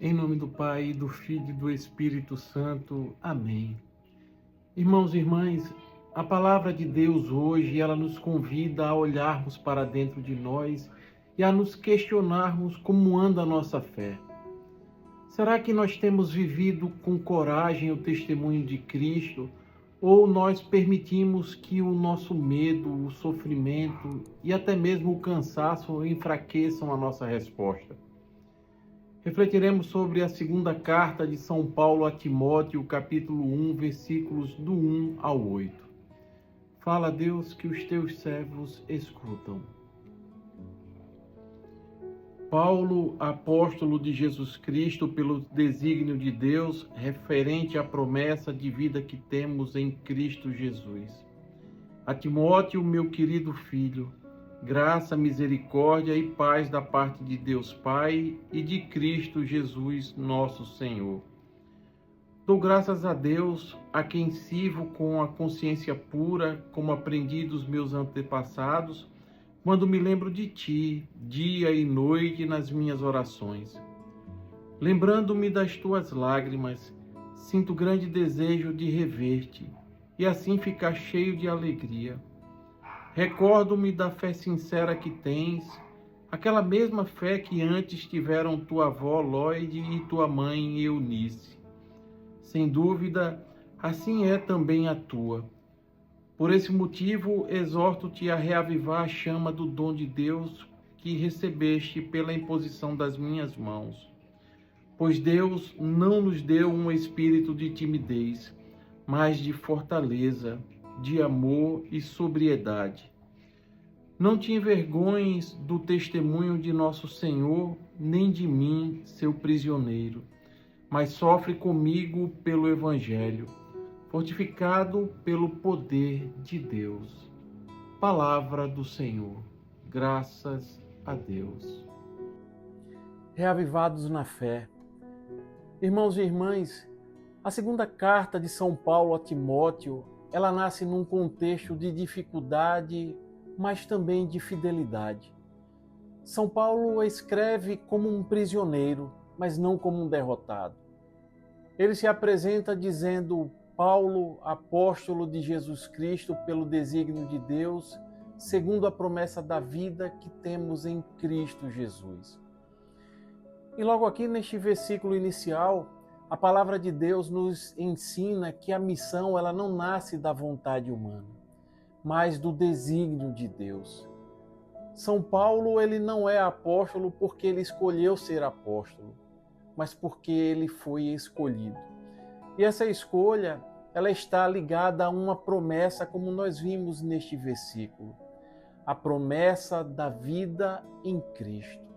Em nome do Pai, do Filho e do Espírito Santo. Amém. Irmãos e irmãs, a palavra de Deus hoje, ela nos convida a olharmos para dentro de nós e a nos questionarmos como anda a nossa fé. Será que nós temos vivido com coragem o testemunho de Cristo? Ou nós permitimos que o nosso medo, o sofrimento e até mesmo o cansaço enfraqueçam a nossa resposta? Refletiremos sobre a segunda carta de São Paulo a Timóteo, capítulo 1, versículos do 1 ao 8. Fala, Deus, que os teus servos escutam. Paulo, apóstolo de Jesus Cristo, pelo desígnio de Deus, referente à promessa de vida que temos em Cristo Jesus. A Timóteo, meu querido filho, graça, misericórdia e paz da parte de Deus Pai e de Cristo Jesus, nosso Senhor. Dou graças a Deus, a quem sirvo com a consciência pura, como aprendi dos meus antepassados, quando me lembro de ti, dia e noite nas minhas orações. Lembrando-me das tuas lágrimas, sinto grande desejo de rever-te e assim ficar cheio de alegria. Recordo-me da fé sincera que tens, aquela mesma fé que antes tiveram tua avó Lóide e tua mãe Eunice. Sem dúvida, assim é também a tua. Por esse motivo, exorto-te a reavivar a chama do dom de Deus que recebeste pela imposição das minhas mãos. Pois Deus não nos deu um espírito de timidez, mas de fortaleza, de amor e sobriedade. Não te envergonhes do testemunho de nosso Senhor, nem de mim, seu prisioneiro, mas sofre comigo pelo Evangelho, fortificado pelo poder de Deus. Palavra do Senhor. Graças a Deus. Reavivados na fé. Irmãos e irmãs, a segunda carta de São Paulo a Timóteo, ela nasce num contexto de dificuldade, mas também de fidelidade. São Paulo escreve como um prisioneiro, mas não como um derrotado. Ele se apresenta dizendo: Paulo, apóstolo de Jesus Cristo pelo desígnio de Deus, segundo a promessa da vida que temos em Cristo Jesus. E logo aqui neste versículo inicial, a palavra de Deus nos ensina que a missão ela não nasce da vontade humana, mas do desígnio de Deus. São Paulo ele não é apóstolo porque ele escolheu ser apóstolo, mas porque ele foi escolhido. E essa escolha, ela está ligada a uma promessa, como nós vimos neste versículo, a promessa da vida em Cristo.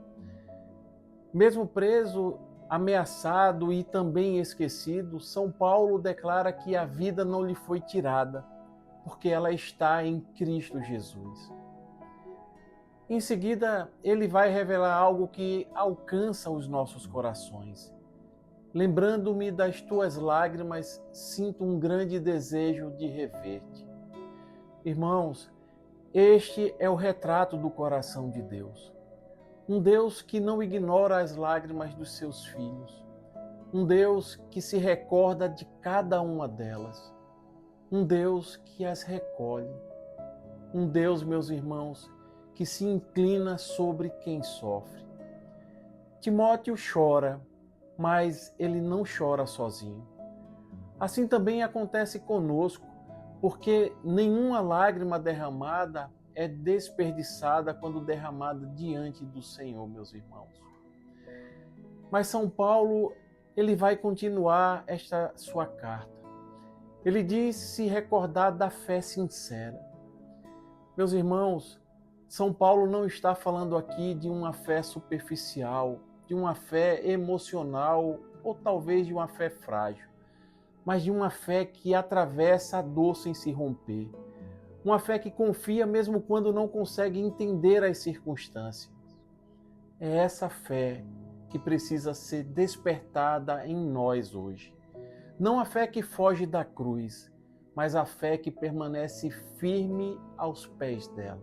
Mesmo preso, ameaçado e também esquecido, São Paulo declara que a vida não lhe foi tirada, porque ela está em Cristo Jesus. Em seguida, ele vai revelar algo que alcança os nossos corações. Lembrando-me das tuas lágrimas, sinto um grande desejo de rever-te. Irmãos, este é o retrato do coração de Deus. Um Deus que não ignora as lágrimas dos seus filhos. Um Deus que se recorda de cada uma delas. Um Deus que as recolhe. Um Deus, meus irmãos, que se inclina sobre quem sofre. Timóteo chora, mas ele não chora sozinho. Assim também acontece conosco, porque nenhuma lágrima derramada é desperdiçada quando derramada diante do Senhor, meus irmãos. Mas São Paulo, ele vai continuar esta sua carta. Ele diz se recordar da fé sincera. Meus irmãos, São Paulo não está falando aqui de uma fé superficial, de uma fé emocional ou talvez de uma fé frágil, mas de uma fé que atravessa a dor sem se romper. Uma fé que confia mesmo quando não consegue entender as circunstâncias. É essa fé que precisa ser despertada em nós hoje. Não a fé que foge da cruz, mas a fé que permanece firme aos pés dela.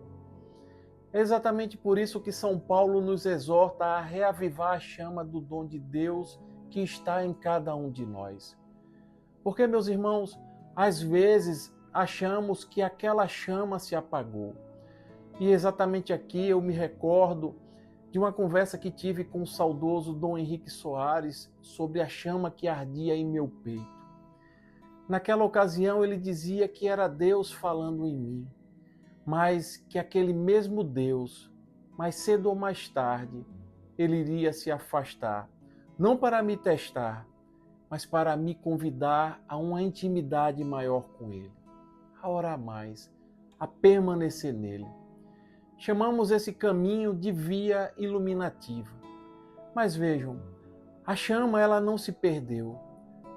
É exatamente por isso que São Paulo nos exorta a reavivar a chama do dom de Deus que está em cada um de nós. Porque, meus irmãos, às vezes achamos que aquela chama se apagou. E exatamente aqui eu me recordo de uma conversa que tive com o saudoso Dom Henrique Soares sobre a chama que ardia em meu peito. Naquela ocasião ele dizia que era Deus falando em mim, mas que aquele mesmo Deus, mais cedo ou mais tarde, ele iria se afastar, não para me testar, mas para me convidar a uma intimidade maior com ele, a orar mais, a permanecer nele. Chamamos esse caminho de via iluminativa. Mas vejam, a chama ela não se perdeu.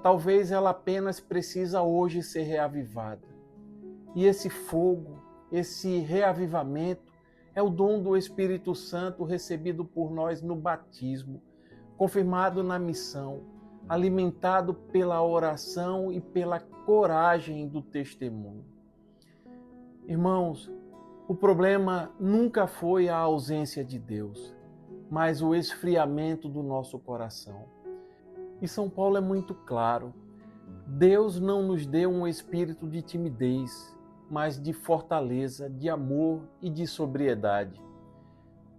Talvez ela apenas precisa hoje ser reavivada. E esse fogo, esse reavivamento, é o dom do Espírito Santo recebido por nós no batismo, confirmado na missão, alimentado pela oração e pela coragem do testemunho. Irmãos, o problema nunca foi a ausência de Deus, mas o esfriamento do nosso coração. E São Paulo é muito claro. Deus não nos deu um espírito de timidez, mas de fortaleza, de amor e de sobriedade.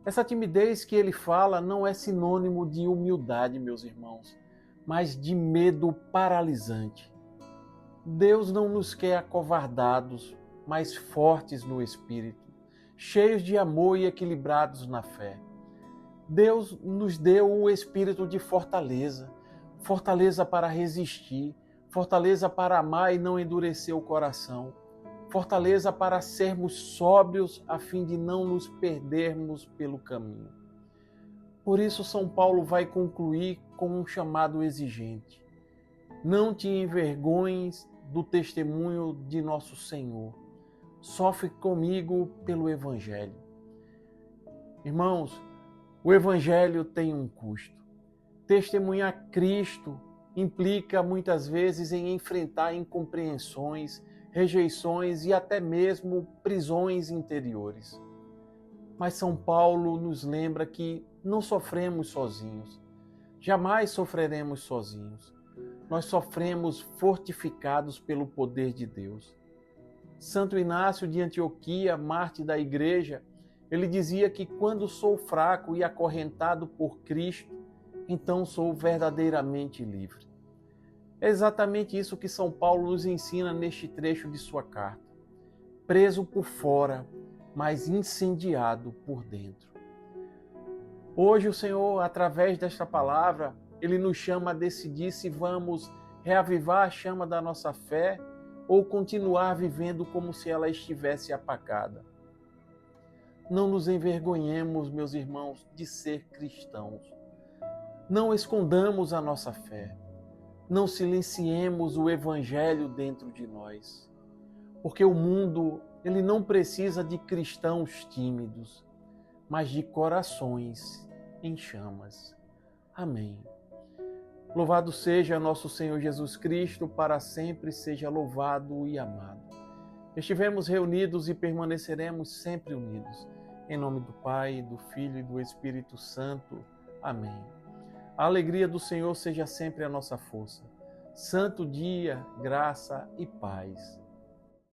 Essa timidez que ele fala não é sinônimo de humildade, meus irmãos, mas de medo paralisante. Deus não nos quer acovardados, mas fortes no espírito, cheios de amor e equilibrados na fé. Deus nos deu um espírito de fortaleza, fortaleza para resistir, fortaleza para amar e não endurecer o coração, fortaleza para sermos sóbrios a fim de não nos perdermos pelo caminho. Por isso São Paulo vai concluir com um chamado exigente. Não te envergonhes do testemunho de nosso Senhor. Sofre comigo pelo Evangelho. Irmãos, o Evangelho tem um custo. Testemunhar Cristo implica muitas vezes em enfrentar incompreensões, rejeições e até mesmo prisões interiores. Mas São Paulo nos lembra que não sofremos sozinhos. Jamais sofreremos sozinhos. Nós sofremos fortificados pelo poder de Deus. Santo Inácio de Antioquia, mártir da Igreja, ele dizia que quando sou fraco e acorrentado por Cristo, então sou verdadeiramente livre. É exatamente isso que São Paulo nos ensina neste trecho de sua carta. Preso por fora, mas incendiado por dentro. Hoje o Senhor, através desta palavra, ele nos chama a decidir se vamos reavivar a chama da nossa fé ou continuar vivendo como se ela estivesse apagada. Não nos envergonhemos, meus irmãos, de ser cristãos. Não escondamos a nossa fé. Não silenciemos o Evangelho dentro de nós. Porque o mundo, ele não precisa de cristãos tímidos, mas de corações em chamas. Amém. Louvado seja nosso Senhor Jesus Cristo, para sempre seja louvado e amado. Estivemos reunidos e permaneceremos sempre unidos. Em nome do Pai, do Filho e do Espírito Santo. Amém. A alegria do Senhor seja sempre a nossa força. Santo dia, graça e paz.